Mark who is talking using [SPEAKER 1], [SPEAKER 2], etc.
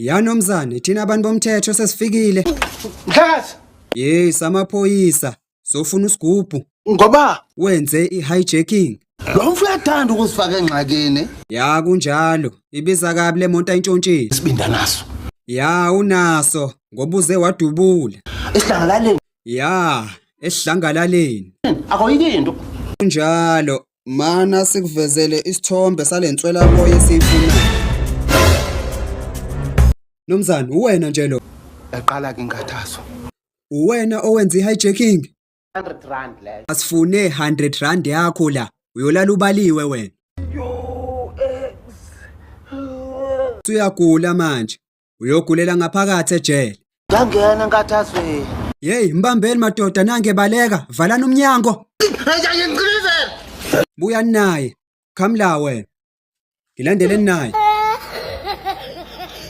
[SPEAKER 1] Yanomzane thina abantu bomthetho sesifikile.
[SPEAKER 2] Mhlakazi.
[SPEAKER 1] Yes, amaphoyisa. Sofuna usigubhu.
[SPEAKER 2] Ngoba
[SPEAKER 1] Wenze i-hijacking.
[SPEAKER 2] lo mfu uyathanda ukusifaka engxakini.
[SPEAKER 1] Ya kunjalo. Ibiza kabi le monto ayintshontshile.
[SPEAKER 2] Isibinda naso.
[SPEAKER 1] Ya unaso ngoba uze wadubula.
[SPEAKER 2] Esihlangalaleni.
[SPEAKER 1] Ya, esihlangalaleni.
[SPEAKER 2] Akoyikinto.
[SPEAKER 1] Kunjalo, mana sikuvezele isithombe salentswela moya esiyifunayo. Nomzana, uwena nje lo.
[SPEAKER 2] Yaqala ke inkathazo.
[SPEAKER 1] Uwena owenza i-hijacking.
[SPEAKER 2] 100 rand le.
[SPEAKER 1] Asifune 100 rand yakho la. Uyolala ubaliwe wena. Uyagula manje. Uyogulela ngaphakathi ejele.
[SPEAKER 2] Ngangena enkathazweni.
[SPEAKER 1] Hey, mbambeli madoda nange baleka, valana umnyango.
[SPEAKER 2] Hayi ngicilizela.
[SPEAKER 1] Buya naye. Khamla wena. Ngilandeleni naye.